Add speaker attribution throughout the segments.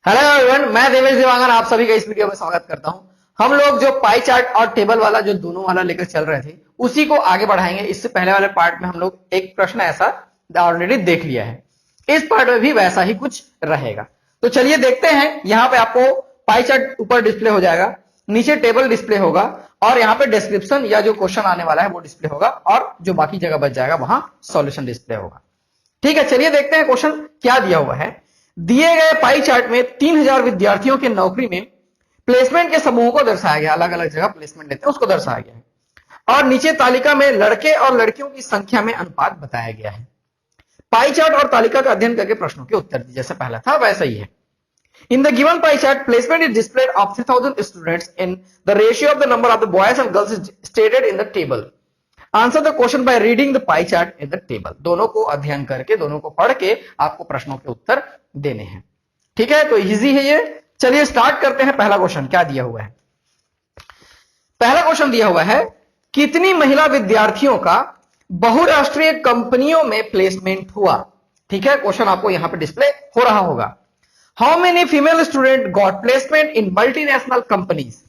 Speaker 1: Hello everyone, मैं देवेश देवांगन आप सभी का इस वीडियो में स्वागत करता हूं। हम लोग जो पाई चार्ट और टेबल वाला जो दोनों वाला लेकर चल रहे थे उसी को आगे बढ़ाएंगे। इससे पहले वाले पार्ट में हम लोग एक प्रश्न ऐसा ऑलरेडी देख लिया है, इस पार्ट में भी वैसा ही कुछ रहेगा। तो चलिए देखते हैं। यहाँ पे आपको पाई चार्ट ऊपर डिस्प्ले हो जाएगा, नीचे टेबल डिस्प्ले होगा और यहाँ पे डिस्क्रिप्शन या जो क्वेश्चन आने वाला है वो डिस्प्ले होगा और जो बाकी जगह बच जाएगा वहां सॉल्यूशन डिस्प्ले होगा। ठीक है, चलिए देखते हैं क्वेश्चन क्या दिया हुआ है। दिए गए पाई चार्ट में 3000 विद्यार्थियों के नौकरी में प्लेसमेंट के समूहों को दर्शाया गया, अलग अलग जगह प्लेसमेंट लेते हैं उसको दर्शाया गया है और नीचे तालिका में लड़के और लड़कियों की संख्या में अनुपात बताया गया है। पाई चार्ट और तालिका का अध्ययन करके प्रश्नों के उत्तर दिए, जैसे पहला था वैसा ही है। In the given pie chart, placement is displayed of 3000 students in the ratio of the number of the boys and girls is stated in the table. Answer the question by reading the pie chart in the table. दोनों को अध्ययन करके, दोनों को पढ़ के आपको प्रश्नों के उत्तर देने हैं। ठीक है, तो इजी है ये। चलिए स्टार्ट करते हैं। पहला क्वेश्चन क्या दिया हुआ है? पहला क्वेश्चन दिया हुआ है, कितनी महिला विद्यार्थियों का बहुराष्ट्रीय कंपनियों में प्लेसमेंट हुआ? ठीक है, क्वेश्चन आपको यहां पर डिस्प्ले हो रहा होगा। How many female student got placement in multinational companies?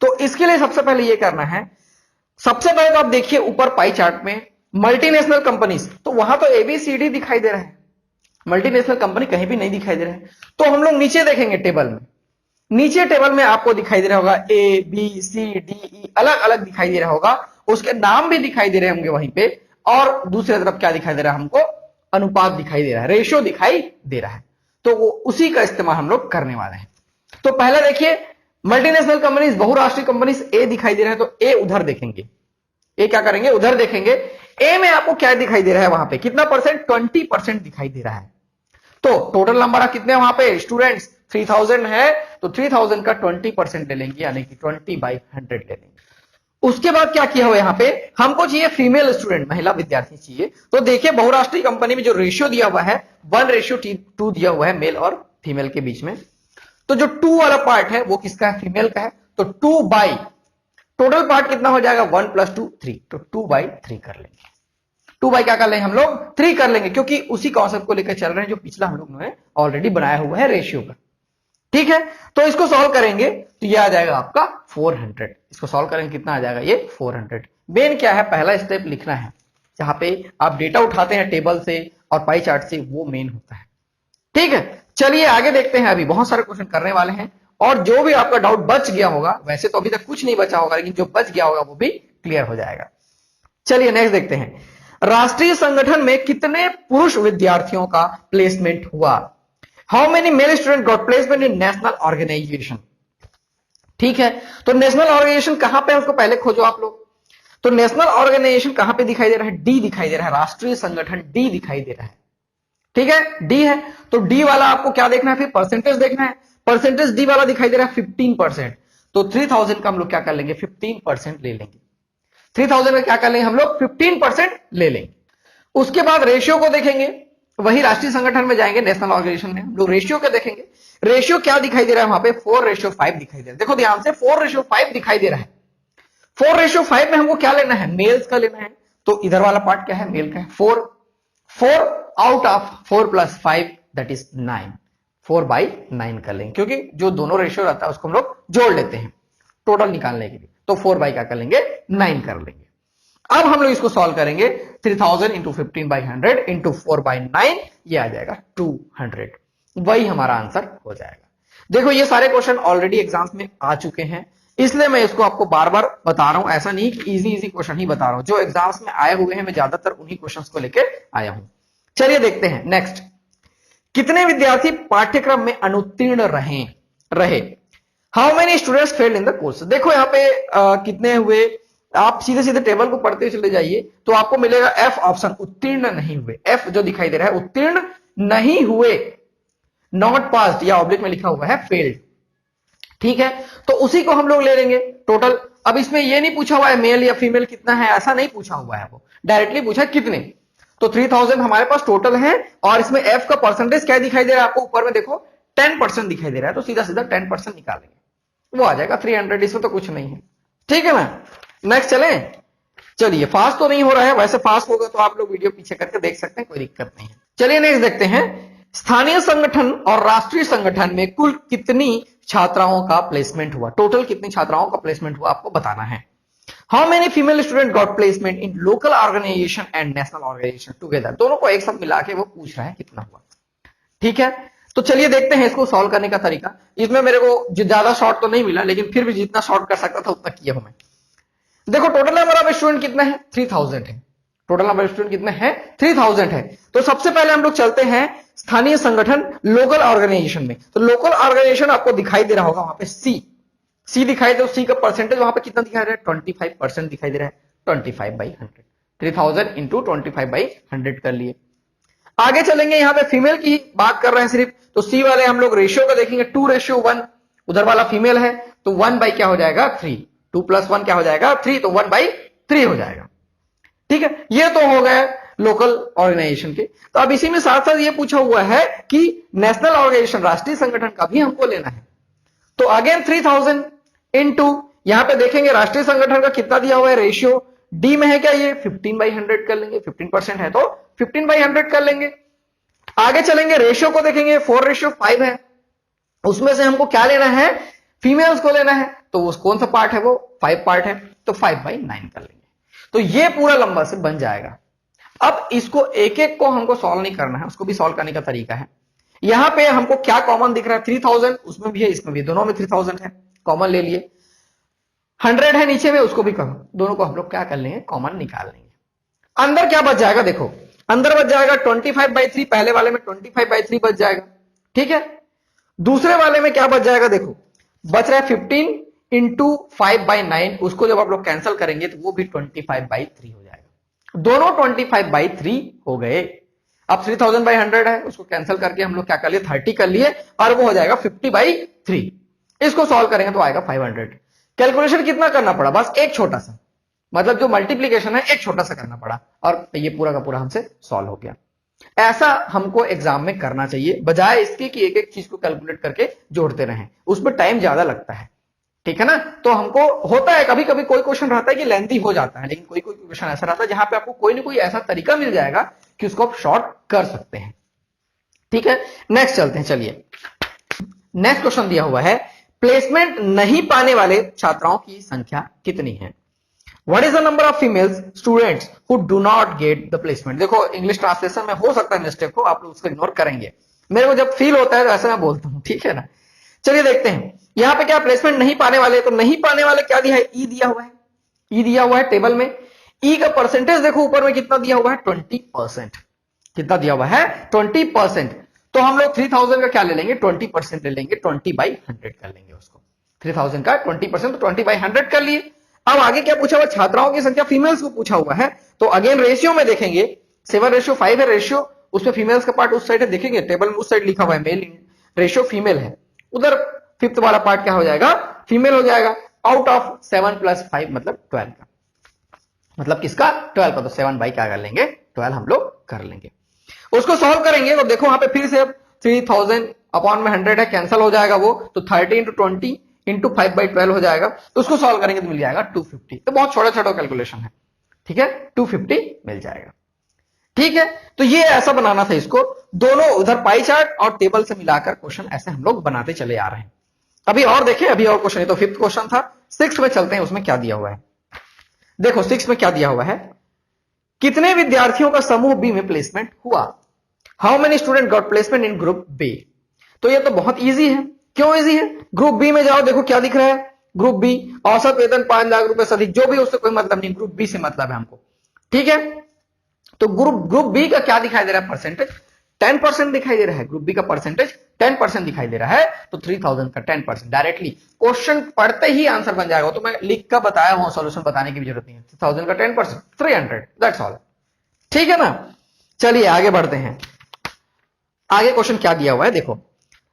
Speaker 1: तो इसके लिए सबसे पहले ये करना है, सबसे पहले तो आप देखिए ऊपर पाई चार्ट में मल्टीनेशनल कंपनीज, तो वहां तो एबीसीडी दिखाई दे रहा है, मल्टीनेशनल कंपनी कहीं भी नहीं दिखाई दे रहे हैं। तो हम लोग नीचे देखेंगे टेबल में, नीचे टेबल में आपको दिखाई दे रहा होगा A B C D E अलग अलग दिखाई दे रहा होगा, उसके नाम भी दिखाई दे रहे होंगे वहीं पे, और दूसरी तरफ क्या दिखाई दे रहा है हमको? अनुपात दिखाई दे रहा है, रेशियो दिखाई दे रहा है। तो वो उसी का इस्तेमाल हम लोग करने वाले हैं। तो पहले देखिए मल्टीनेशनल कंपनीज, बहुराष्ट्रीय कंपनीज ए दिखाई दे रहा है, तो ए उधर देखेंगे। ए क्या करेंगे? उधर देखेंगे। ए में आपको क्या दिखाई दे रहा है? वहां पे कितना परसेंट? 20% दिखाई दे रहा है। तो टोटल नंबर कितने वहां पे स्टूडेंट्स? 3000 है, तो 3000 का 20% ले लेंगे, यानी कि 20/100 ले लेंगे। उसके बाद क्या किया हुआ? यहां पे हमको चाहिए फीमेल स्टूडेंट, महिला विद्यार्थी चाहिए। तो देखिए बहुराष्ट्रीय कंपनी में जो रेशियो दिया हुआ है 1:2 दिया हुआ है मेल और फीमेल के बीच में। तो जो 2 वाला पार्ट है वो किसका है? फीमेल का है। तो 2 बाई टोटल पार्ट कितना हो जाएगा? 1 + 2 3, तो 2/3 कर लेंगे। 2 बाई क्या कर लेंगे हम लोग? 3 कर लेंगे, क्योंकि उसी कॉन्सेप्ट को लेकर चल रहे हैं जो पिछला हम लोग ने ऑलरेडी बनाया हुआ है रेशियो का। ठीक है, तो इसको सॉल्व करेंगे तो ये आ जाएगा आपका 400। इसको सॉल्व करेंगे कितना आ जाएगा? ये 400। मेन क्या है? पहला स्टेप लिखना है, जहां पे आप डेटा उठाते हैं टेबल से और पाई चार्ट से, वो मेन होता है। ठीक है, चलिए आगे देखते हैं। अभी बहुत सारे क्वेश्चन करने वाले हैं और जो भी आपका डाउट बच गया होगा, वैसे तो अभी तक कुछ नहीं बचा होगा, लेकिन जो बच गया होगा वो भी क्लियर हो जाएगा। चलिए नेक्स्ट देखते हैं। राष्ट्रीय संगठन में कितने पुरुष विद्यार्थियों का प्लेसमेंट हुआ? How many male student got placement in national organisation? ठीक है, तो नेशनल ऑर्गेनाइजेशन कहां पे है उसको पहले खोजो आप लोग। तो नेशनल ऑर्गेनाइजेशन कहां पे दिखाई दे रहा है? डी दिखाई दे रहा है, राष्ट्रीय संगठन डी दिखाई दे रहा है। ठीक है, डी है, तो डी वाला आपको क्या देखना है? फिर परसेंटेज देखना है। परसेंटेज डी वाला दिखाई दे रहा है 15%, तो 3000 का हम लोग क्या कर लेंगे? 15% ले लेंगे। 3000 का क्या कर लेंगे हम लोग? 15% ले लेंगे। उसके बाद रेशियो को देखेंगे, वही राष्ट्रीय संगठन में जाएंगे, नेशनल ऑर्गेनाइजेशन में हम लोग रेशियो को देखेंगे। रेशियो क्या दिखाई दे रहा है वहां पे? 4:5 दिखाई दे रहा है। देखो ध्यान से, 4:5 दिखाई दे रहा है। 4:5 में हमको क्या लेना है? मेल्स का लेना है। तो इधर वाला पार्ट क्या है? मेल का है। 4 आउट ऑफ 4 + 5 दैट इज 9, 4/9 कर लेंगे, क्योंकि जो दोनों रेशियो रहता है उसको हम लोग जोड़ लेते हैं टोटल निकालने के लिए। तो 4 क्या कर लेंगे? 9 कर लेंगे। अब हम लोग इसको सॉल्व करेंगे। 3000 × 15/100 × 4/9, ये आ जाएगा 200। वही हमारा आंसर हो जाएगा। देखो ये सारे क्वेश्चन ऑलरेडी एग्जाम्स में आ चुके हैं, इसलिए मैं इसको आपको बार बार बता रहा हूं। ऐसा नहीं कि इजी क्वेश्चन ही बता रहा हूं, जो एग्जाम्स में आए हुए हैं मैं ज्यादातर उन्हीं क्वेश्चंस को लेकर आया हूं। चलिए देखते हैं नेक्स्ट। कितने विद्यार्थी पाठ्यक्रम में अनुत्तीर्ण रहे? How many students failed in the course? देखो यहाँ पे कितने हुए, आप सीधे सीधे टेबल को पढ़ते चले जाइए तो आपको मिलेगा एफ ऑप्शन, उत्तीर्ण नहीं हुए। एफ जो दिखाई दे रहा है उत्तीर्ण नहीं हुए, नॉट पास्ड या ऑब्लिक में लिखा हुआ है फेल्ड। ठीक है, तो उसी को हम लोग ले लेंगे टोटल। अब इसमें ये नहीं पूछा हुआ है मेल या फीमेल कितना है, ऐसा नहीं पूछा हुआ है, वो डायरेक्टली पूछा कितने। तो 3000 हमारे पास टोटल है और इसमें एफ का परसेंटेज क्या दिखाई दे रहा है आपको? ऊपर में देखो 10% दिखाई दे रहा है, तो सीधा सीधा 10% निकालेंगे, वो आ जाएगा 300। इसमें तो कुछ नहीं है। ठीक है ना, नेक्स्ट चलें। चलिए फास्ट तो नहीं हो रहा है, वैसे फास्ट होगा तो आप लोग वीडियो पीछे करके देख सकते हैं, कोई दिक्कत नहीं है। चलिए नेक्स्ट देखते हैं। स्थानीय संगठन और राष्ट्रीय संगठन में कुल कितनी छात्राओं का प्लेसमेंट हुआ, टोटल कितनी छात्राओं का प्लेसमेंट हुआ आपको बताना है। How many female student got placement in local organisation and national organisation together, दोनों को एक साथ मिला के वो पूछ रहा है कितना हुआ। ठीक है, तो चलिए देखते हैं इसको सॉल्व करने का तरीका। इसमें मेरे को ज्यादा शॉर्ट तो नहीं मिला, लेकिन फिर भी जितना शॉर्ट कर सकता था उतना किया हूं मैं। देखो टोटल नंबर ऑफ स्टूडेंट कितना है, 3000 है। टोटल नंबर ऑफ स्टूडेंट कितने हैं, 3000 है। तो सबसे पहले हम लोग चलते हैं स्थानीय संगठन लोकल ऑर्गेनाइजेशन में। तो लोकल ऑर्गेनाइजेशन आपको दिखाई दे रहा होगा वहां पे सी दिखाई दे, सी का परसेंटेज वहां पे कितना दिखाई दे रहा है, 25% दिखाई दे रहा है। 25/100, 3000 इंटू 25/100 कर लिए। आगे चलेंगे, यहां पे फीमेल की बात कर रहे हैं सिर्फ, तो सी वाले हम लोग रेशियो का देखेंगे, 2:1, उधर वाला फीमेल है तो 1 क्या हो जाएगा 3, 2 + 1 क्या हो जाएगा 3, तो 1/3 हो जाएगा। ठीक है, ये तो हो गया लोकल ऑर्गेनाइजेशन के। तो अब इसी में साथ साथ ये पूछा हुआ है कि नेशनल ऑर्गेनाइजेशन राष्ट्रीय संगठन का भी हमको लेना है। तो अगेन 3000 इंटू, यहां पे देखेंगे राष्ट्रीय संगठन का कितना दिया हुआ है रेशियो, डी में है क्या ये 15/100 कर लेंगे, 15% है तो 15/100 कर लेंगे। आगे चलेंगे, रेशियो को देखेंगे, 4:5 है, उसमें से हमको क्या लेना है, फीमेल्स को लेना है। तो वो कौन सा पार्ट है, वो 5 पार्ट है, तो 5/9 कर लेंगे। तो ये पूरा लंबा से बन जाएगा। अब इसको एक एक को हमको सॉल्व नहीं करना है, उसको भी सॉल्व करने का तरीका है। यहां पे हमको क्या कॉमन दिख रहा है, 3000 उसमें भी है इसमें भी, दोनों में 3000 है, कॉमन ले लिए। 100 है नीचे में, उसको भी कम, दोनों को हम लोग क्या कर लेंगे, कॉमन निकाल लेंगे। अंदर क्या बच जाएगा, देखो अंदर बच जाएगा 25/3, पहले वाले में 25/3 बच जाएगा। ठीक है, दूसरे वाले में क्या बच जाएगा, देखो बच रहा है 15 इंटू 5/9, उसको जब आप लोग कैंसिल करेंगे तो वो भी 25/3 हो जाएगा। दोनों 25/3 हो गए। अब 3000/100 है, उसको कैंसिल करके हम लोग क्या कर लिए, 30 कर लिए, और वो हो जाएगा 50/3। इसको सॉल्व करेंगे तो आएगा 500। कैलकुलेशन कितना करना पड़ा, बस एक छोटा सा, मतलब जो मल्टीप्लीकेशन है एक छोटा सा करना पड़ा, और ये पूरा का पूरा हमसे सॉल्व हो गया। ऐसा हमको एग्जाम में करना चाहिए, बजाय इसके कि एक एक चीज को कैलकुलेट करके जोड़ते रहें, उसमें टाइम ज्यादा लगता है। ठीक है ना, तो हमको होता है कभी कभी कोई क्वेश्चन रहता है कि लेंथी हो जाता है, लेकिन कोई कोई क्वेश्चन ऐसा रहता है जहां पे आपको कोई ना कोई ऐसा तरीका मिल जाएगा कि उसको आप शॉर्ट कर सकते हैं। ठीक है, नेक्स्ट चलते हैं। चलिए नेक्स्ट क्वेश्चन दिया हुआ है, प्लेसमेंट नहीं पाने वाले छात्राओं की संख्या कितनी है। What is the number of females students who do not get the placement. देखो इंग्लिश ट्रांसलेशन में हो सकता है मिस्टेक हो, आप लोग उसको इग्नोर करेंगे, मेरे को जब फील होता है तो ऐसा मैं बोलता हूं। ठीक है ना, चलिए देखते हैं यहां पे क्या प्लेसमेंट नहीं पाने वाले, तो नहीं पाने वाले क्या दिया है, ई दिया हुआ है, ई दिया हुआ है टेबल में। ई का परसेंटेज देखो ऊपर में कितना दिया हुआ है, 20%। कितना दिया हुआ है, 20%। तो हम लोग 3000 का क्या ले लेंगे, 20% ले लेंगे, 20/100 कर लेंगे उसको। 3000 का 20%, तो 20/100 कर लिए। अब आगे क्या पूछा हुआ, छात्राओं की संख्या, फीमेल्स को पूछा हुआ है। तो अगेन रेशियो में देखेंगे, 7:5 है रेशियो, उसमें फीमेल्स का पार्ट उस साइड है, देखेंगे टेबल में उस साइड लिखा हुआ है मेल रेशियो फीमेल है, उधर फिफ्थ वाला पार्ट क्या हो जाएगा, फीमेल हो जाएगा। आउट ऑफ 7 + 5 मतलब 12 का, मतलब किसका, 12 का, तो 7 बाई क्या कर लेंगे, 12 हम लोग कर लेंगे। उसको सॉल्व करेंगे तो देखो वहां पे फिर से 3000 अपॉन में 100 है, कैंसिल हो जाएगा वो, तो 30 इंटू 20 इंटू 5/12 हो जाएगा। तो उसको सॉल्व करेंगे तो मिल जाएगा 250। तो बहुत छोटा छोटा कैलकुलेशन है। ठीक है, 250 मिल जाएगा। ठीक है, तो ये ऐसा बनाना था इसको, दोनों उधर पाई चार्ट और टेबल से मिलाकर क्वेश्चन ऐसे हम लोग बनाते चले आ रहे हैं। अभी और देखें, अभी और क्वेश्चन है, तो 5th क्वेश्चन था। 6th में चलते हैं, उसमें क्या दिया हुआ है, देखो 6 में क्या दिया हुआ है, कितने विद्यार्थियों का समूह बी में प्लेसमेंट हुआ। How many student got placement in group B. तो ये तो बहुत इजी है। क्यों इजी है, ग्रुप बी में जाओ, देखो क्या दिख रहा है, ग्रुप बी औसत वेतन 5 लाख रुपए से अधिक, जो भी उससे कोई मतलब नहीं, ग्रुप बी से मतलब है हमको। ठीक है, तो ग्रुप बी का क्या दिखाई दे रहा है, परसेंटेज 10% दिखाई दे रहा है, ग्रुप बी का परसेंटेज 10% दिखाई दे रहा है। तो 3000 का 10% डायरेक्टली क्वेश्चन पढ़ते ही आंसर बन जाएगा। तो मैं लिख कर बताया हूं, सॉल्यूशन बताने की भी जरूरत नहीं है। 3000 का 10% 300, दैट्स ऑल। ठीक है ना, चलिए आगे बढ़ते हैं। आगे क्वेश्चन क्या दिया हुआ है, देखो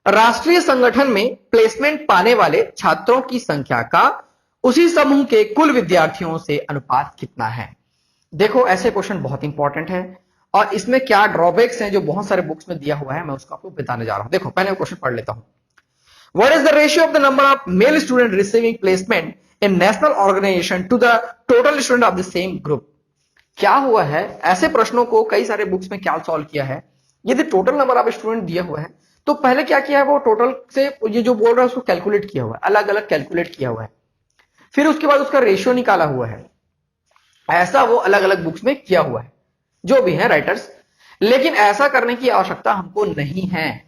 Speaker 1: राष्ट्रीय संगठन में प्लेसमेंट पाने वाले छात्रों की संख्या का उसी समूह के कुल विद्यार्थियों से अनुपात कितना है। देखो ऐसे क्वेश्चन बहुत इंपॉर्टेंट है, और इसमें क्या ड्रॉबैक्स हैं जो बहुत सारे बुक्स में दिया हुआ है, मैं उसको आपको बताने जा रहा हूं। देखो पहले क्वेश्चन पढ़ लेता हूं। What is the ratio of the number of male student receiving placement in national organisation to the total student of the same group. क्या हुआ है, ऐसे प्रश्नों को कई सारे बुक्स में क्या सॉल्व किया है, यदि टोटल नंबर ऑफ स्टूडेंट दिया हुआ है तो पहले क्या किया है, वो टोटल से ये जो बोल रहा है उसको कैलकुलेट किया हुआ है, अलग अलग कैलकुलेट किया हुआ है, फिर उसके बाद उसका रेशियो निकाला हुआ है। ऐसा वो अलग अलग बुक्स में किया हुआ है, जो भी है राइटर्स। लेकिन ऐसा करने की आवश्यकता हमको नहीं है।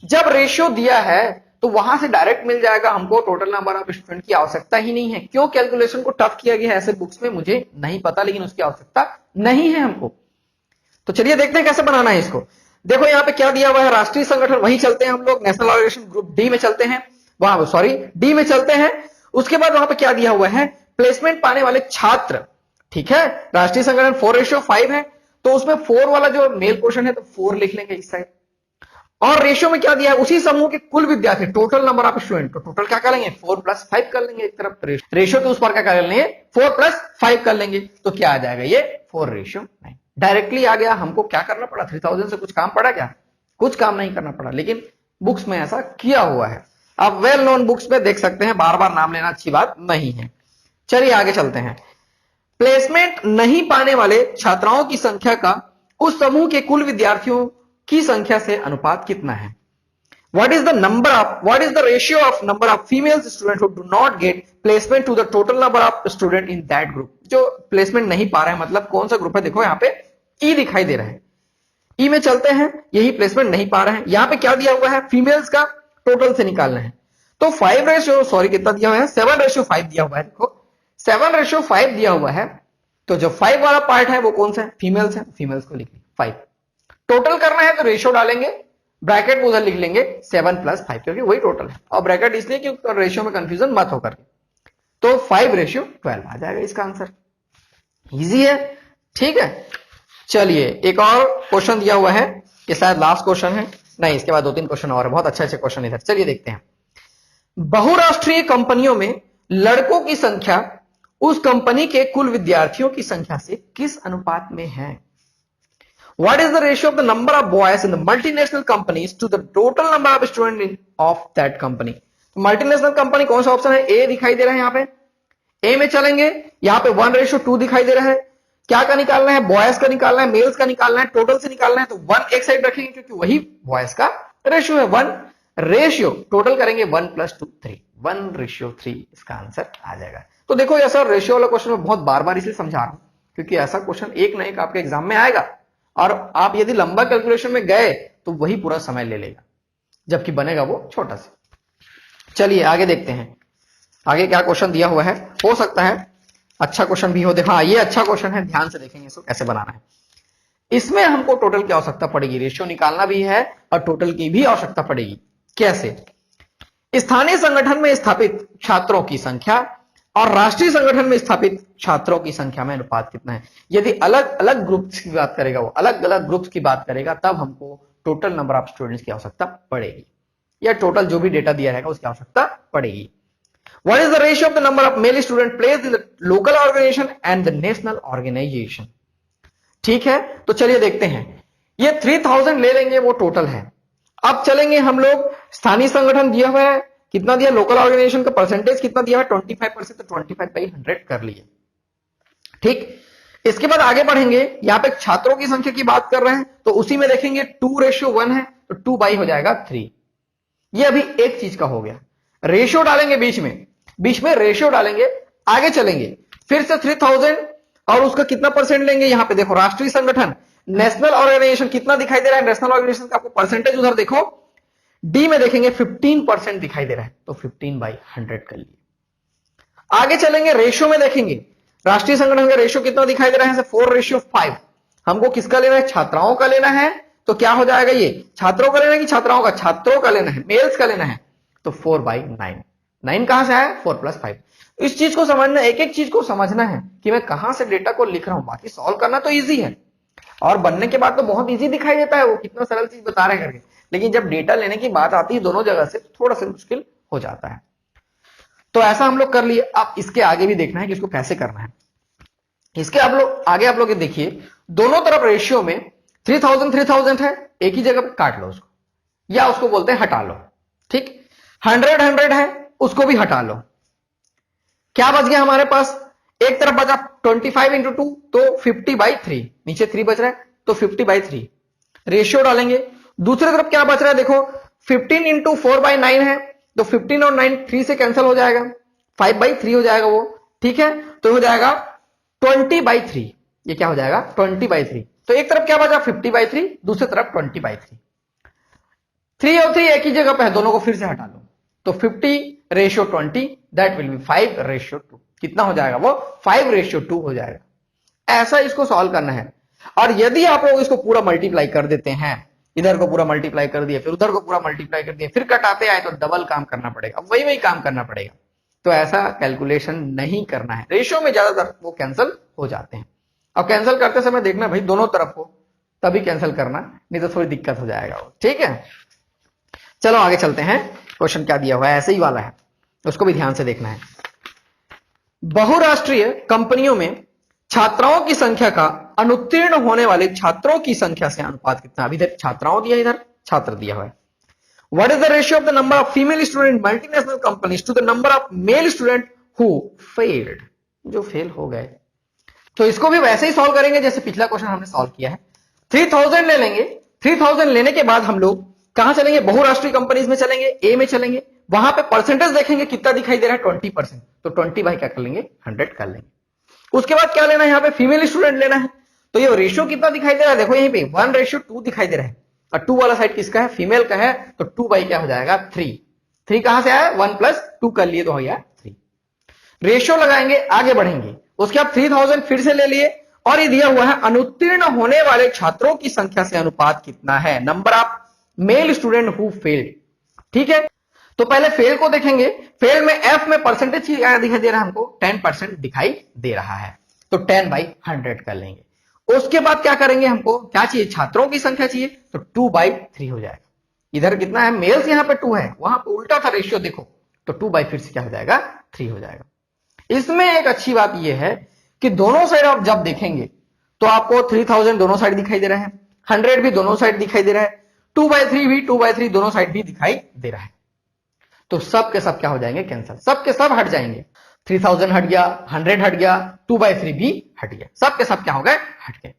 Speaker 1: जब रेशियो दिया है तो वहां से डायरेक्ट मिल जाएगा हमको, टोटल नंबर ऑफ स्टूडेंट की आवश्यकता ही नहीं है। क्यों कैलकुलेशन को टफ किया गया है ऐसे बुक्स में मुझे नहीं पता, लेकिन उसकी आवश्यकता नहीं है हमको। तो चलिए देखते हैं कैसे बनाना है इसको। देखो यहाँ पे क्या दिया हुआ है, राष्ट्रीय संगठन, वहीं चलते हैं हम लोग, नेशनल ऑर्गेनाइजेशन ग्रुप डी में चलते हैं, वहां सॉरी डी में चलते हैं। उसके बाद वहां पे क्या दिया हुआ है, प्लेसमेंट पाने वाले छात्र, ठीक है। राष्ट्रीय संगठन 4:5 है, तो उसमें 4 वाला जो मेल पोर्शन है तो 4 लिख लेंगे इस साइड। और रेशियो में क्या दिया है, उसी समूह के कुल विद्यार्थी, टोटल नंबर ऑफ स्टूडेंट, तो टोटल क्या कर लेंगे 4+5 कर लेंगे एक तरफ, रेशियो के उस पर क्या कर लेंगे 4+5 कर लेंगे, तो क्या आ जाएगा ये 4:9। डायरेक्टली आ गया। हमको क्या करना पड़ा, 3000 से कुछ काम पड़ा क्या, कुछ काम नहीं करना पड़ा, लेकिन बुक्स में ऐसा किया हुआ है। आप वेल नोन बुक्स में देख सकते हैं, बार बार नाम लेना अच्छी बात नहीं है। चलिए आगे चलते हैं। प्लेसमेंट नहीं पाने वाले छात्राओं की संख्या का उस समूह के कुल विद्यार्थियों की संख्या से अनुपात कितना है। What is the ratio of number of female students who do not get placement to the total number of student in that group। जो प्लेसमेंट नहीं पा रहे हैं, मतलब कौन सा ग्रुप है, देखो यहाँ पे ई दिखाई दे रहा है, ई में चलते हैं, यही प्लेसमेंट नहीं पा रहे हैं। यहाँ पे क्या दिया हुआ है, फीमेल्स का टोटल से निकालना है, तो 5 कितना दिया हुआ है, 7:5 दिया हुआ है। देखो 7:5 दिया हुआ है, तो जो 5 वाला पार्ट है वो कौन सा है, फीमेल्स है, फीमेल्स को लिखेंगे 5। टोटल करना है तो रेशियो डालेंगे, ब्रैकेट उधर लिख लेंगे 7+5, क्योंकि वही टोटल है, और ब्रैकेट इसलिए क्योंकि रेशियो में कंफ्यूजन मत होकर, तो 5:12 आ जाएगा इसका आंसर। इजी है, ठीक है। चलिए एक और क्वेश्चन दिया हुआ है, ये शायद लास्ट क्वेश्चन है, नहीं इसके बाद 2-3 क्वेश्चन और है, बहुत अच्छे अच्छे क्वेश्चन इधर। चलिए देखते हैं। बहुराष्ट्रीय कंपनियों में लड़कों की संख्या उस कंपनी के कुल विद्यार्थियों की संख्या से किस अनुपात में है। What is the ratio of the number of boys in the multinational companies to the total number of students of that company। Multinational company कौन सा ऑप्शन है, ए दिखाई दे रहा है यहाँ पे, ए में चलेंगे। यहाँ पे 1:2 दिखाई दे रहा है, क्या का निकालना है, बॉयज का निकालना है, मेल्स का निकालना है, टोटल से निकालना है, तो 1 एक साइड रखेंगे क्योंकि वही बॉयज का रेशियो है। 1 रेशियो टोटल करेंगे 1+2 3, 1:3 इसका आंसर आ जाएगा। तो देखो ये सर रेशियो वाला क्वेश्चन मैं बहुत बार बार इसलिए समझा रहा हूं क्योंकि ऐसा क्वेश्चन एक ना एक आपके एग्जाम में आएगा, और आप यदि लंबा कैलकुलेशन में गए तो वही पूरा समय ले लेगा, जबकि बनेगा वो छोटा सा। चलिए आगे देखते हैं, आगे क्या क्वेश्चन दिया हुआ है, हो सकता है अच्छा क्वेश्चन भी हो। देखो हाँ ये अच्छा क्वेश्चन है, ध्यान से देखेंगे इसको कैसे बनाना है। इसमें हमको टोटल की आवश्यकता पड़ेगी, रेशियो निकालना भी है और टोटल की भी आवश्यकता पड़ेगी। कैसे, स्थानीय संगठन में स्थापित छात्रों की संख्या और राष्ट्रीय संगठन में स्थापित छात्रों की संख्या में अनुपात कितना है। यदि अलग अलग ग्रुप्स की बात करेगा, वो अलग अलग ग्रुप्स की बात करेगा, तब हमको टोटल नंबर ऑफ स्टूडेंट्स की आवश्यकता पड़ेगी, या टोटल जो भी डेटा दिया रहेगा उसकी आवश्यकता पड़ेगी। What is the ratio of the number of male student placed in the local organization and the national organization। ठीक है, तो चलिए देखते हैं। ये 3000 ले लेंगे, वो टोटल है। अब चलेंगे हम लोग, स्थानीय संगठन दिया हुआ है, कितना दिया, लोकल ऑर्गेनाइजेशन का परसेंटेज कितना दिया है 25%, तो 25/100 कर लिए, ठीक। इसके बाद आगे बढ़ेंगे, यहां पे छात्रों की संख्या की बात कर रहे हैं, तो उसी में देखेंगे 2:1 है, तो 2 हो जाएगा 3। ये अभी एक चीज का हो गया। रेशियो डालेंगे बीच में रेशियो डालेंगे, आगे चलेंगे फिर से 3000 और उसका कितना परसेंट लेंगे। यहां पे देखो राष्ट्रीय संगठन, नेशनल ऑर्गेनाइजेशन कितना दिखाई दे रहा है, नेशनल ऑर्गेनाइजेशन का आपको परसेंटेज उधर देखो, डी में देखेंगे 15% दिखाई दे रहा है, तो 15/100 कर लिए। आगे चलेंगे, रेशियो में देखेंगे, राष्ट्रीय संगठन का रेशियो कितना दिखाई दे रहा है, 4:5। हमको किसका लेना है, छात्राओं का लेना है, तो क्या हो जाएगा, ये छात्रों का लेना है कि छात्राओं का, छात्रों का लेना है, मेल्स का लेना है, तो 4/9। 9 कहां से आया, 4+5। इस चीज को समझना, एक एक चीज को समझना है कि मैं कहां से डेटा को लिख रहा हूं। बाकी सॉल्व करना तो इजी है, और बनने के बाद तो बहुत इजी दिखाई देता है, वो कितना सरल चीज बता रहे हैं करके, लेकिन जब डेटा लेने की बात आती है दोनों जगह से, तो थोड़ा सा मुश्किल हो जाता है। तो ऐसा हम लोग कर लिए। अब इसके आगे भी देखना है कि इसको कैसे करना है। इसके आप लोग देखिए, दोनों तरफ रेशियो में 3000 है, एक ही जगह पे काट लो उसको, या उसको बोलते हैं हटा लो, ठीक। 100 है, उसको भी हटा लो। क्या बच गया हमारे पास, एक तरफ बचा 25 × 2, तो 50/3, नीचे 3 बच रहा है, तो 50/3। रेशियो डालेंगे। दूसरी तरफ क्या बच रहा है देखो, 15 इंटू 4/9 है, तो 15 और 9 3 से कैंसिल हो जाएगा, 5/3 हो जाएगा वो, ठीक है। तो हो जाएगा 20/3, ये क्या हो जाएगा 20/3। तो एक तरफ क्या बचा 50/3, दूसरी तरफ 20/3। 3 और 3 एक ही जगह पे है, दोनों को फिर से हटा लो, तो 50:20 दैट विल बी 5:2। कितना हो जाएगा वो 5:2 हो जाएगा। ऐसा इसको सॉल्व करना है। और यदि आप लोग इसको पूरा मल्टीप्लाई कर देते हैं, इधर को पूरा मल्टीप्लाई कर दिया, फिर उधर को पूरा मल्टीप्लाई कर दिया, फिर कटाते आए तो डबल काम करना पड़ेगा, वही काम करना पड़ेगा। तो ऐसा कैलकुलेशन नहीं करना है। रेशियो में ज्यादातर वो कैंसिल हो जाते हैं। अब कैंसिल करते समय देखना भाई दोनों तरफ हो, तभी कैंसिल करना, नहीं तो थोड़ी दिक्कत हो जाएगा वो, ठीक है। चलो आगे चलते हैं। क्वेश्चन क्या दिया हुआ है, ऐसे ही वाला है, उसको भी ध्यान से देखना है। बहुराष्ट्रीय कंपनियों में छात्राओं की संख्या का अनुत्तीर्ण होने वाले छात्रों की संख्या से अनुपात कितना। अभी इधर छात्राओं दिया, इधर छात्र दिया हुआ है। What is the ratio of the number of female student in multinational companies to the number of male student who failed? जो फेल हो गए। तो इसको भी वैसे ही सॉल्व करेंगे जैसे पिछला क्वेश्चन हमने सॉल्व किया है। 3000 ले लेंगे। 3000 लेने के बाद हम लोग कहां चलेंगे, बहुराष्ट्रीय कंपनीज में चलेंगे, ए में चलेंगे, वहां पे परसेंटेज देखेंगे कितना दिखाई दे रहा है 20%, तो 20 बाई क्या कर लेंगे 100 कर लेंगे। उसके बाद क्या लेना है, यहां पे फीमेल स्टूडेंट लेना है, तो ये रेशियो कितना दिखाई दे रहा है, देखो यहीं पे 1:2 दिखाई दे रहा है, और 2 वाला साइड किसका है, फीमेल का है, तो 2 बाई क्या हो जाएगा 3। 3 कहां से आया, 1 + 2 कर लिए तो हो गया 3। रेशियो लगाएंगे, आगे बढ़ेंगे। उसके बाद 3000 फिर से ले लिए, और ये दिया हुआ है अनुत्तीर्ण होने वाले छात्रों की संख्या से अनुपात कितना है, number of male student who failed, ठीक है। तो पहले फेल को देखेंगे। फेल में एफ में परसेंटेज क्या दिखाई दे रहा है हमको, 10% दिखाई दे रहा है, तो 10/100 कर लेंगे। उसके बाद क्या करेंगे, हमको क्या चाहिए, छात्रों की संख्या चाहिए, तो 2/3 हो जाएगा। इधर कितना है, मेल्स यहां पे 2 है, वहां पे उल्टा था रेशियो देखो, तो 2 फिर से क्या हो जाएगा 3 हो जाएगा। इसमें एक अच्छी बात यह है कि दोनों साइड आप जब देखेंगे तो आपको 3000 दोनों साइड दिखाई दे रहा है, 100 भी दोनों साइड दिखाई दे रहा है, 2/3 भी 2/3 दोनों साइड भी दिखाई दे रहा है। तो सब के सब क्या हो जाएंगे कैंसिल, सब के सब हट जाएंगे। 3000 हट गया, 100 हट गया, 2/3 भी हट गया, सब के सब क्या हो गए हट गए,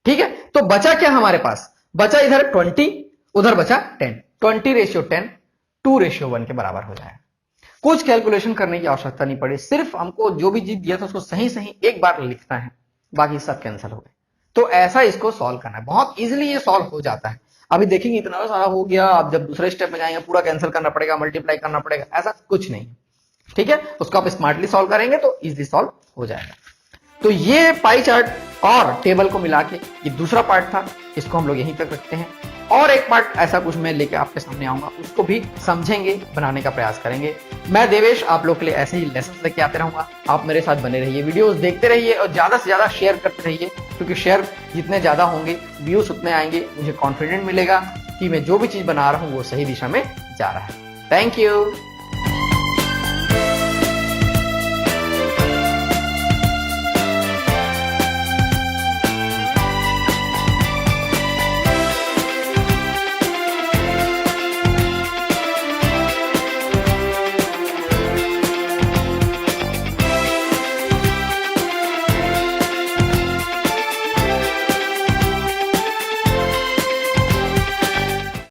Speaker 1: ठीक है। तो बचा क्या हमारे पास, बचा इधर 20, उधर बचा 10, 20:10, 2:1 के बराबर हो जाएगा। कुछ कैलकुलेशन करने की आवश्यकता नहीं पड़ी, सिर्फ हमको जो भी चीज दिया था उसको सही सही एक बार लिखना है, बाकी सब कैंसिल हो गए। तो ऐसा इसको सॉल्व करना है, बहुत इजीली ये सॉल्व हो जाता है। अभी देखेंगे इतना सारा हो गया, अब जब दूसरे स्टेप में जाएंगे पूरा कैंसिल करना पड़ेगा, मल्टीप्लाई करना पड़ेगा, ऐसा कुछ नहीं, ठीक है। उसको आप स्मार्टली सॉल्व करेंगे तो इजीली सॉल्व हो जाएगा। तो ये पाई चार्ट और टेबल को मिला के ये दूसरा पार्ट था, इसको हम लोग यहीं तक रखते हैं। और एक पार्ट ऐसा कुछ मैं लेके आपके सामने आऊंगा, उसको भी समझेंगे, बनाने का प्रयास करेंगे। मैं देवेश आप लोग के लिए ऐसे ही लेसन लेके आते रहूंगा, आप मेरे साथ बने रहिए, वीडियोस देखते रहिए और ज्यादा से ज्यादा शेयर करते रहिए, क्योंकि शेयर जितने ज्यादा होंगे व्यूज उतने आएंगे, मुझे कॉन्फिडेंट मिलेगा कि मैं जो भी चीज बना रहा हूं वो सही दिशा में जा रहा है। Thank you.